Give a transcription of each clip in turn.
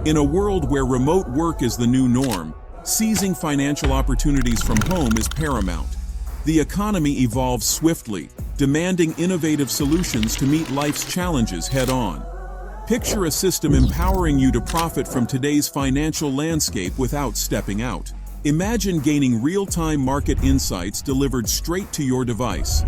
In a world where remote work is the new norm, seizing financial opportunities from home is paramount. The economy evolves swiftly, demanding innovative solutions to meet life's challenges head-on. Picture a system empowering you to profit from today's financial landscape without stepping out. Imagine gaining real-time market insights delivered straight to your device.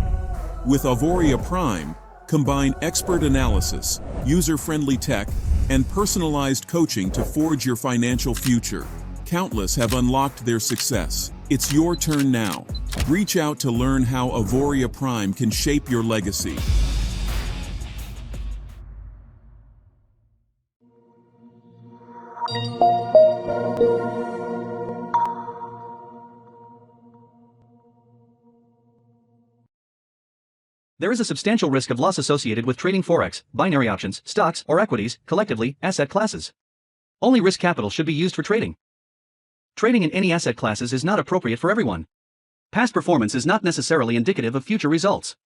With Auvoria Prime, combine expert analysis, user-friendly tech, and personalized coaching to forge your financial future. Countless have unlocked their success. It's your turn now. Reach out to learn how Auvoria Prime can shape your legacy. There is a substantial risk of loss associated with trading forex, binary options, stocks, or equities, collectively, asset classes. Only risk capital should be used for trading. Trading in any asset classes is not appropriate for everyone. Past performance is not necessarily indicative of future results.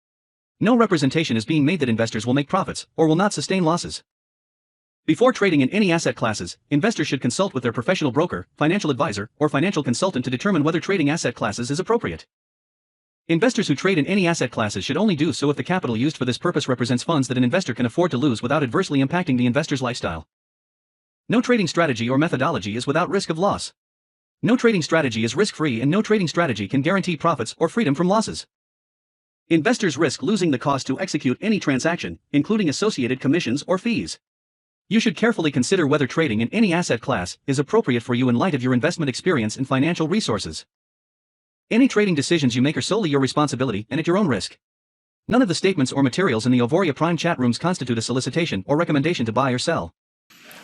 No representation is being made that investors will make profits, or will not sustain losses. Before trading in any asset classes, investors should consult with their professional broker, financial advisor, or financial consultant to determine whether trading asset classes is appropriate. Investors who trade in any asset classes should only do so if the capital used for this purpose represents funds that an investor can afford to lose without adversely impacting the investor's lifestyle. No trading strategy or methodology is without risk of loss. No trading strategy is risk-free, and no trading strategy can guarantee profits or freedom from losses. Investors risk losing the cost to execute any transaction, including associated commissions or fees. You should carefully consider whether trading in any asset class is appropriate for you in light of your investment experience and financial resources. Any trading decisions you make are solely your responsibility and at your own risk. None of the statements or materials in the Auvoria Prime chat rooms constitute a solicitation or recommendation to buy or sell.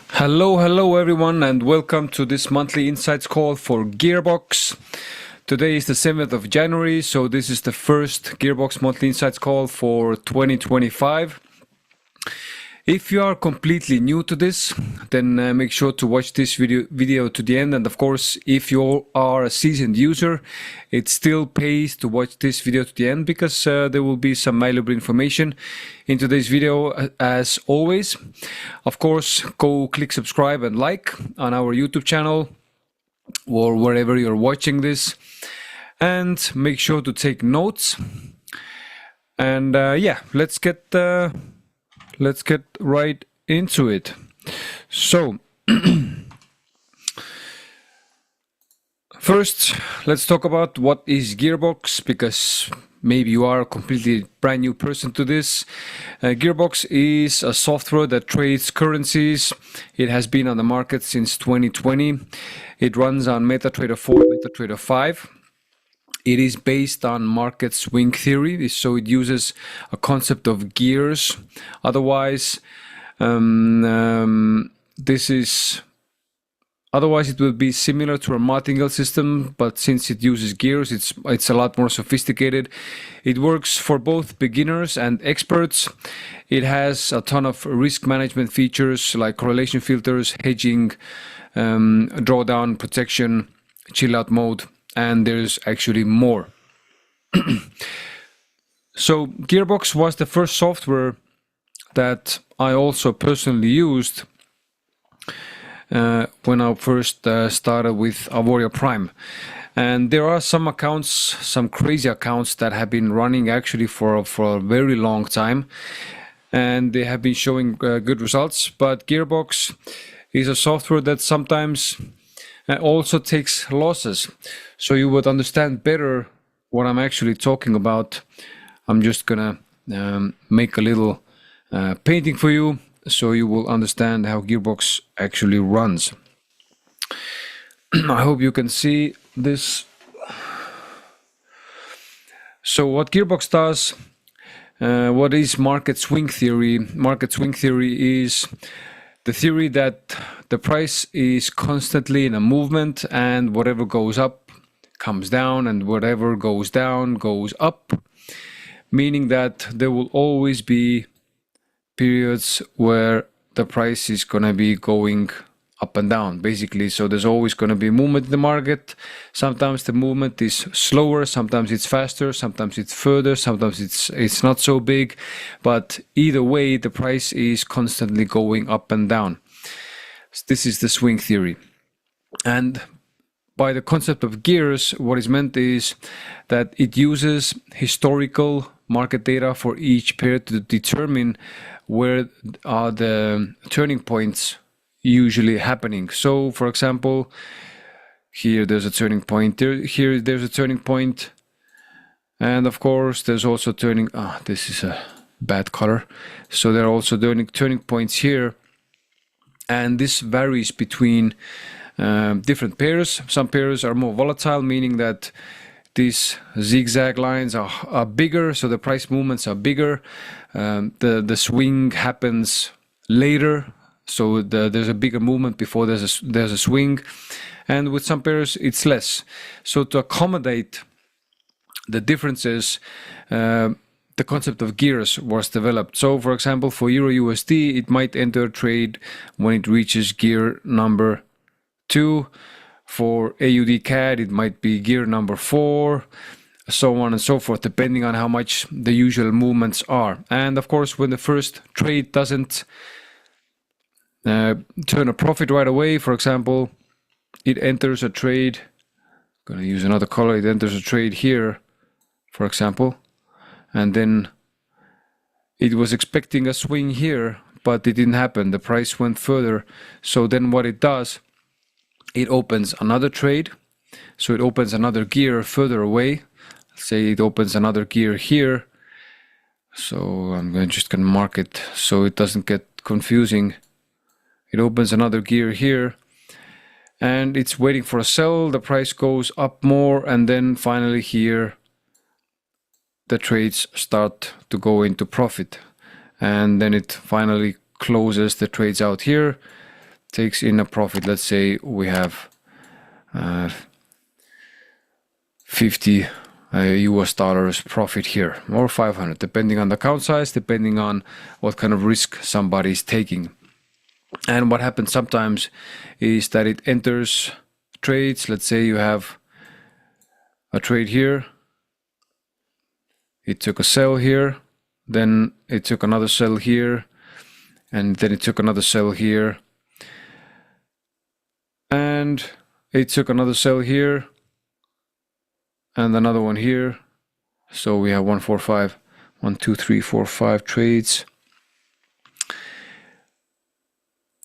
Hello everyone, and welcome to this monthly insights call for Gearbox. Today is the 7th of January, so this is the first Gearbox Monthly Insights call for 2025. If you are completely new to this, then make sure to watch this video to the end. And of course, if you are a seasoned user, it still pays to watch this video to the end, because there will be some valuable information in today's video as always. Of course, go click subscribe and like on our YouTube channel or wherever you're watching this. And make sure to take notes. And yeah, let's get right into it. So, first, let's talk about what is Gearbox, because maybe you are a completely brand new person to this. Gearbox is a software that trades currencies. It has been on the market since 2020. It runs on MetaTrader 4, MetaTrader 5. It is based on market swing theory, so it uses a concept of gears. Otherwise, it will be similar to a martingale system, but since it uses gears, it's a lot more sophisticated. It works for both beginners and experts. It has a ton of risk management features like correlation filters, hedging, drawdown protection, chillout mode. And there's actually more. So Gearbox was the first software that I also personally used when I first started with Auvoria Prime. And there are some accounts, some crazy accounts that have been running actually for a very long time. And they have been showing good results. But Gearbox is a software that sometimes also takes losses. So you would understand better what I'm actually talking about. I'm just gonna make a little painting for you so you will understand how Gearbox actually runs. I hope you can see this. So what Gearbox does, what is market swing theory? Market swing theory is the theory that the price is constantly in a movement, and whatever goes up comes down, and whatever goes down goes up, meaning that there will always be periods where the price is going to be going up and down, basically. So there's always going to be movement in the market. Sometimes the movement is slower, sometimes it's faster, sometimes it's further, sometimes it's not so big, but either way the price is constantly going up and down. This is the swing theory. And by the concept of gears, what is meant is that it uses historical market data for each pair to determine where are the turning points usually happening. So, for example, here there's a turning point, here there's a turning point, and of course there's also turning, this is a bad color. So there are also turning points here, and this varies between different pairs. Some pairs are more volatile, meaning that these zigzag lines are bigger, so the price movements are bigger. The swing happens later, so there's a bigger movement before there's a swing. And with some pairs it's less. So to accommodate the differences, the concept of gears was developed. So for example, for Euro USD, it might enter a trade when it reaches gear number 2. For AUD CAD, it might be gear number 4, so on and so forth, depending on how much the usual movements are. And of course, when the first trade doesn't turn a profit right away, for example, it enters a trade, I'm going to use another color, it enters a trade here, for example, and then it was expecting a swing here, but it didn't happen. The price went further. So then what it does, it opens another trade. So it opens another gear further away. Let's say it opens another gear here. So I'm just going to mark it so it doesn't get confusing. It opens another gear here, and it's waiting for a sell. The price goes up more, and then finally here the trades start to go into profit, and then it finally closes the trades out here, takes in a profit. Let's say we have 50 US dollars profit here, or 500, depending on the account size, depending on what kind of risk somebody is taking. And what happens sometimes is that it enters trades. Let's say you have a trade here, it took a sell here, then it took another sell here, and then it took another sell here, and it took another sell here, and another one here. So we have 1, 2, 3, 4, 5 trades.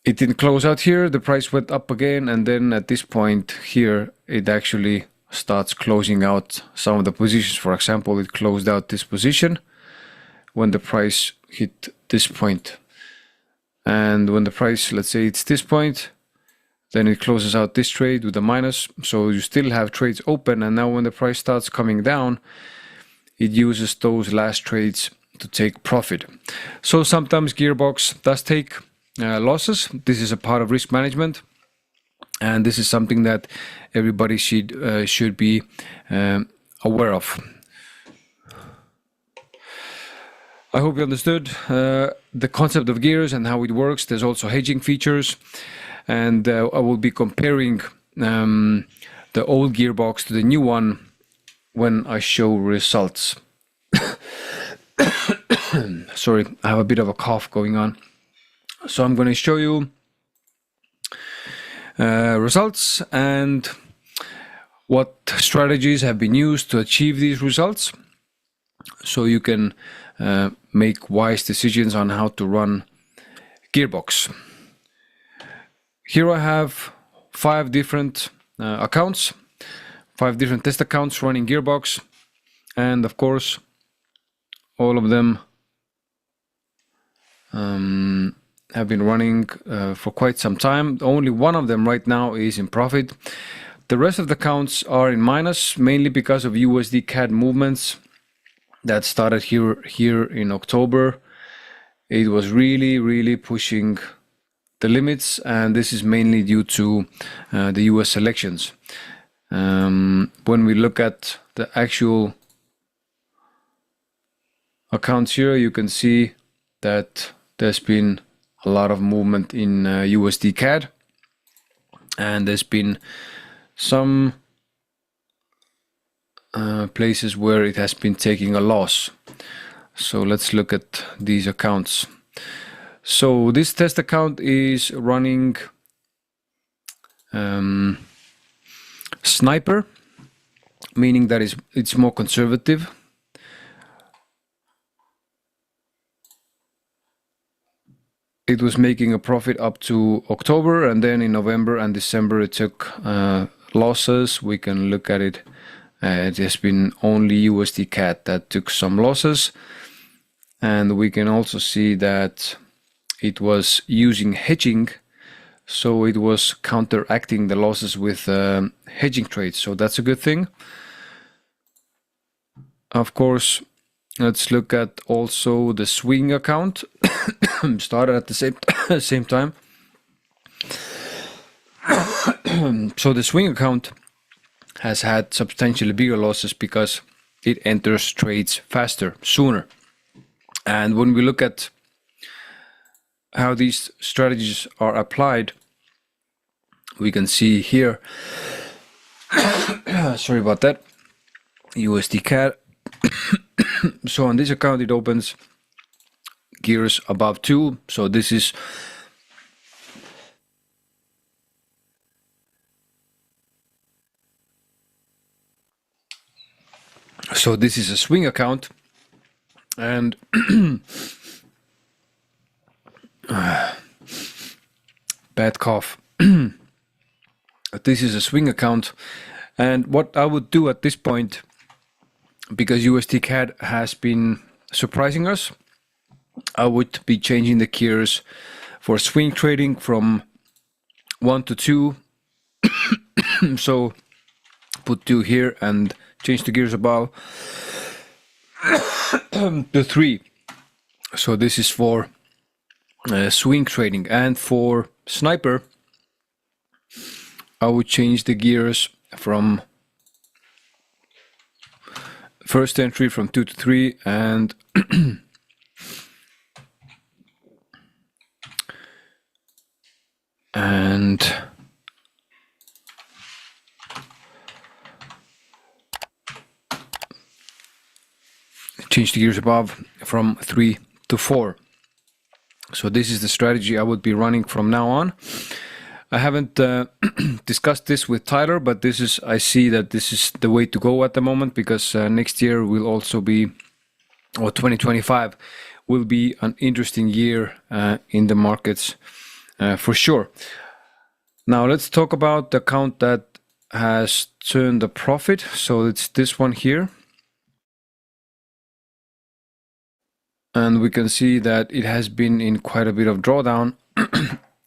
It didn't close out here, the price went up again, and then at this point here it actually starts closing out some of the positions. For example, it closed out this position when the price hit this point, and when the price, let's say it's this point, then it closes out this trade with a minus. So you still have trades open, and now when the price starts coming down, it uses those last trades to take profit. So sometimes Gearbox does take losses. This is a part of risk management, and this is something that everybody should be aware of. I hope you understood the concept of gears and how it works. There's also hedging features, and I will be comparing the old Gearbox to the new one when I show results. Sorry, I have a bit of a cough going on. So I'm going to show you results and what strategies have been used to achieve these results, so you can make wise decisions on how to run Gearbox. Here I have 5 different accounts, 5 different test accounts running Gearbox, and of course all of them have been running for quite some time. Only one of them right now is in profit. The rest of the accounts are in minus, mainly because of USD CAD movements that started here in October. It was really pushing the limits, and this is mainly due to the US elections. When we look at the actual accounts here, you can see that there's been a lot of movement in USD CAD, and there's been some places where it has been taking a loss. So let's look at these accounts. So this test account is running sniper, meaning that it's more conservative. It was making a profit up to October, and then in November and December it took losses. We can look at it. It has been only USD CAD that took some losses, and we can also see that it was using hedging, so it was counteracting the losses with hedging trades, so that's a good thing. Of course, let's look at also the swing account. Started at the same time. So the swing account has had substantially bigger losses because it enters trades faster, sooner. And when we look at how these strategies are applied, we can see here, sorry about that, USD CAD. So on this account it opens gears above 2, so this is a swing account, and bad cough. This is a swing account, and what I would do at this point, because USD CAD has been surprising us, I would be changing the gears for swing trading from 1 to 2. So put 2 here and change the gears above to 3. So this is for swing trading, and for sniper I would change the gears from first entry from 2 to 3 and change the gears above from 3 to 4. So this is the strategy I would be running from now on. I haven't discussed this with Tyler, but I see that this is the way to go at the moment, because next year will also be, or 2025 will be an interesting year in the markets for sure. Now let's talk about the account that has turned a profit. So it's this one here. And we can see that it has been in quite a bit of drawdown.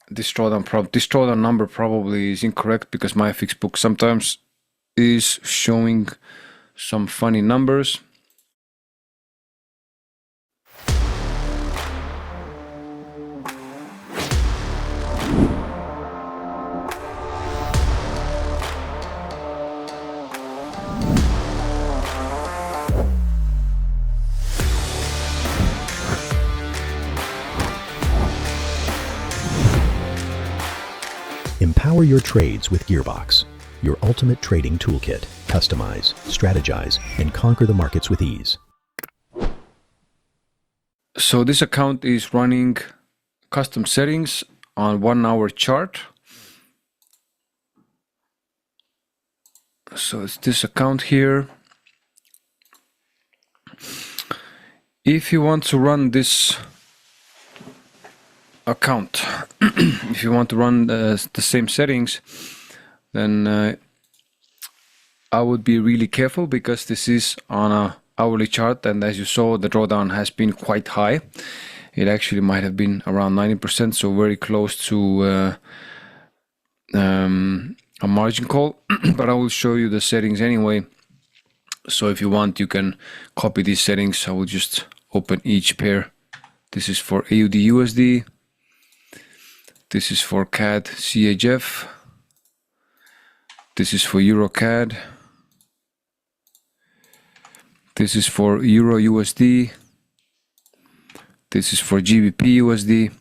This drawdown number probably is incorrect, because my FX book sometimes is showing some funny numbers. Empower your trades with Gearbox, your ultimate trading toolkit. Customize, strategize, and conquer the markets with ease. So this account is running custom settings on 1 hour chart. So it's this account here. If you want to run this account, if you want to run the same settings, then I would be really careful, because this is on a hourly chart, and as you saw, the drawdown has been quite high. It actually might have been around 90%, so very close to a margin call. But I will show you the settings anyway, so if you want you can copy these settings. I will just open each pair. This is for AUD USD, this is for CAD CHF, this is for Euro CAD, this is for Euro USD, this is for GBP USD,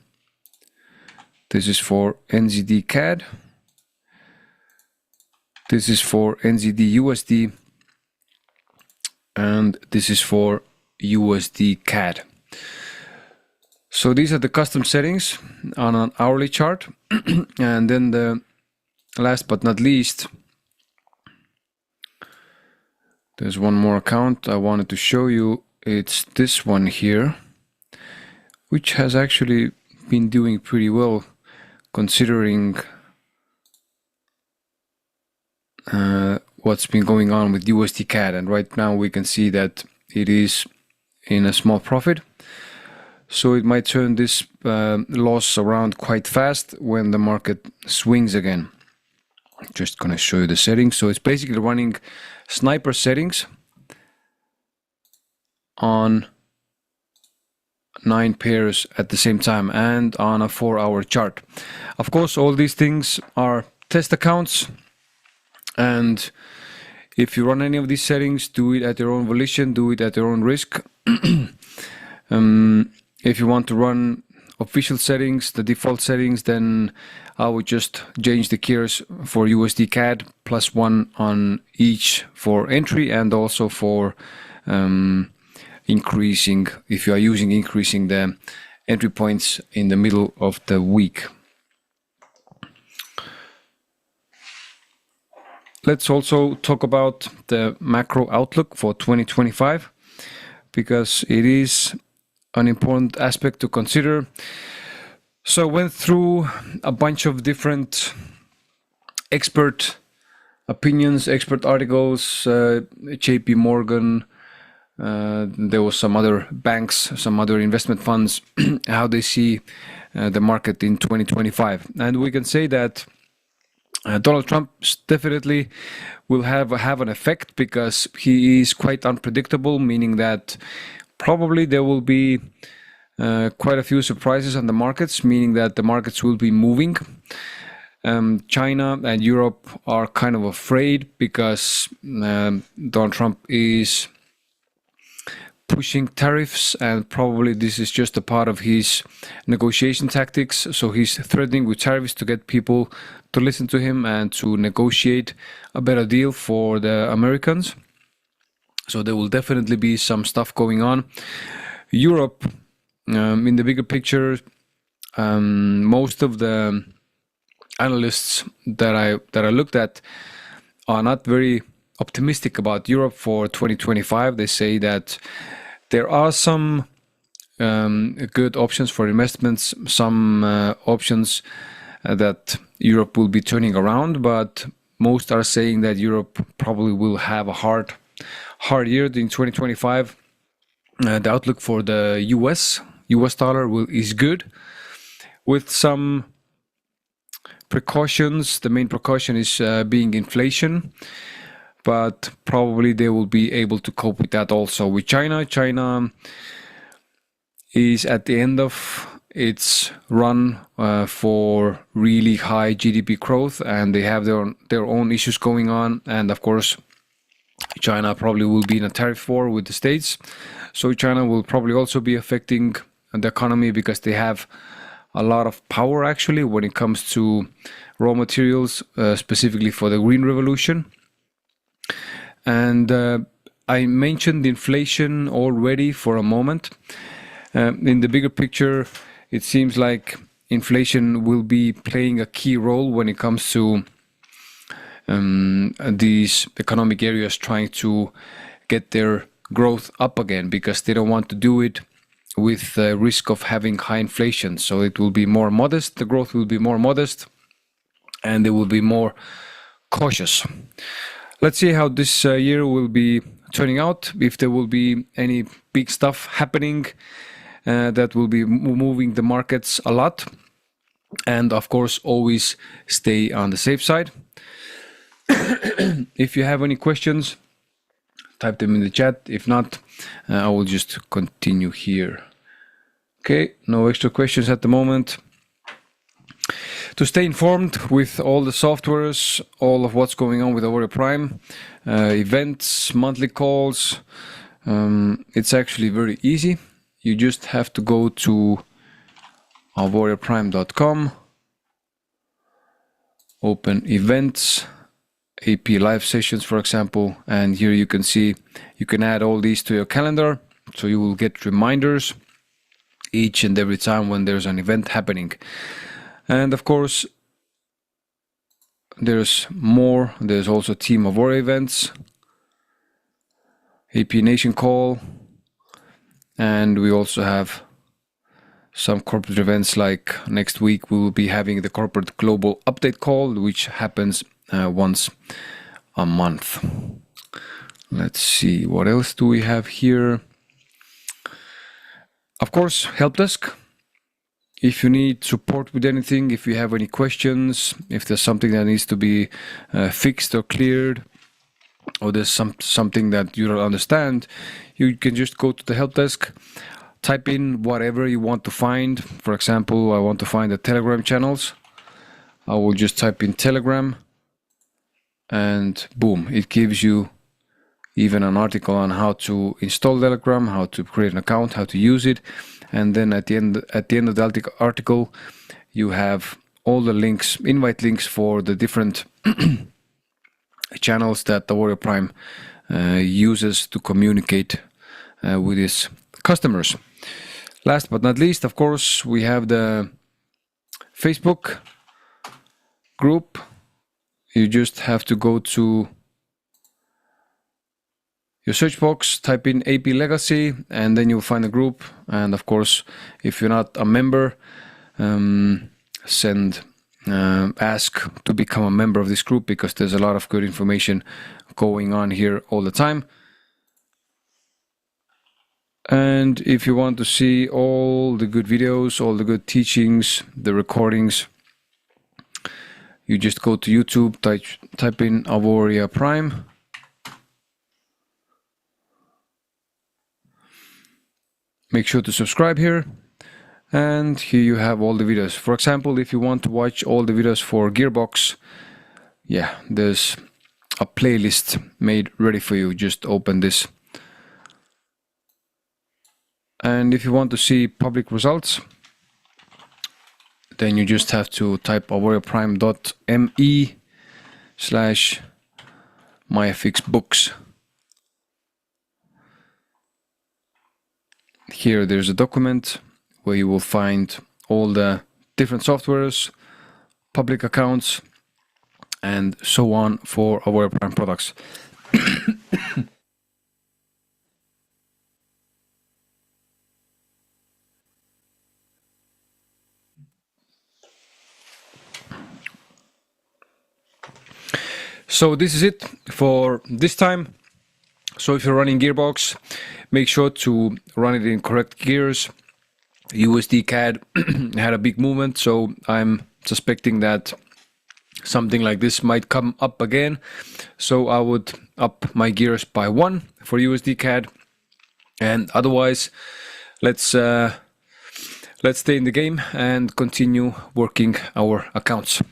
this is for NZD CAD, this is for NZD USD, and this is for USD CAD. So these are the custom settings on an hourly chart. And then the last but not least, there's one more account I wanted to show you. It's this one here, which has actually been doing pretty well considering what's been going on with USD CAD. And right now we can see that it is in a small profit. So it might turn this loss around quite fast when the market swings again. I'm just going to show you the settings. So it's basically running sniper settings on 9 pairs at the same time and on a 4-hour chart. Of course, all these things are test accounts, and if you run any of these settings, do it at your own volition, do it at your own risk. If you want to run official settings, the default settings, then I would just change the gears for USD CAD +1 on each for entry and also for increasing, if you are using increasing the entry points in the middle of the week. Let's also talk about the macro outlook for 2025, because it is an important aspect to consider. So I went through a bunch of different expert opinions, expert articles, JP Morgan, there was some other banks, some other investment funds, how they see the market in 2025. And we can say that Donald Trump definitely will have an effect, because he is quite unpredictable, meaning that probably there will be quite a few surprises on the markets, meaning that the markets will be moving. China and Europe are kind of afraid because Donald Trump is pushing tariffs, and probably this is just a part of his negotiation tactics. So he's threatening with tariffs to get people to listen to him and to negotiate a better deal for the Americans. So there will definitely be some stuff going on. Europe, in the bigger picture, most of the analysts that I looked at are not very optimistic about Europe for 2025. They say that there are some good options for investments, some options that Europe will be turning around, but most are saying that Europe probably will have a hard year in 2025. The outlook for the US dollar is good, with some precautions. The main precaution is being inflation, but probably they will be able to cope with that also. With China is at the end of its run for really high GDP growth, and they have their own issues going on. And of course, China probably will be in a tariff war with the States. So China will probably also be affecting the economy, because they have a lot of power actually when it comes to raw materials, specifically for the Green Revolution. And I mentioned inflation already for a moment. In the bigger picture, it seems like inflation will be playing a key role when it comes to these economic areas trying to get their growth up again, because they don't want to do it with the risk of having high inflation. So it will be more modest, the growth will be more modest, and they will be more cautious. Let's see how this year will be turning out, if there will be any big stuff happening that will be moving the markets a lot. And of course, always stay on the safe side. If you have any questions, type them in the chat. If not, I will just continue here. Okay, no extra questions at the moment. To stay informed with all the softwares, all of what's going on with Auvoria Prime, events, monthly calls, it's actually very easy. You just have to go to auvoriaprime.com, open events, AP live sessions, for example, and here you can see you can add all these to your calendar, so you will get reminders each and every time when there's an event happening. And of course, there's more. There's also Team Auvoria events, AP Nation call, and we also have some corporate events. Like next week we will be having the corporate global update call, which happens once a month. Let's see, what else do we have here? Of course, help desk. If you need support with anything, if you have any questions, if there's something that needs to be fixed or cleared, or there's something that you don't understand, you can just go to the help desk, type in whatever you want to find. For example, I want to find the Telegram channels. I will just type in Telegram, and boom, it gives you even an article on how to install Telegram, how to create an account, how to use it. And then at the end of the article, you have all the links, invite links for the different channels that the Auvoria Prime uses to communicate with its customers. Last but not least, of course, we have the Facebook group. You just have to go to your search box, type in AP Legacy, and then you'll find a group. And of course, if you're not a member, ask to become a member of this group, because there's a lot of good information going on here all the time. And if you want to see all the good videos, all the good teachings, the recordings, you just go to YouTube, type in Auvoria Prime. Make sure to subscribe here, and here you have all the videos. For example, if you want to watch all the videos for Gearbox, yeah, there's a playlist made ready for you. Just open this. And if you want to see public results, then you just have to type auvoriaprime.me/myfxbooks. Here there's a document where you will find all the different softwares, public accounts, and so on for Auvoria Prime products. So this is it for this time. So if you're running Gearbox, make sure to run it in correct gears. USD CAD had a big movement, so I'm suspecting that something like this might come up again. So I would up my gears by 1 for USD CAD, and otherwise let's stay in the game and continue working our accounts.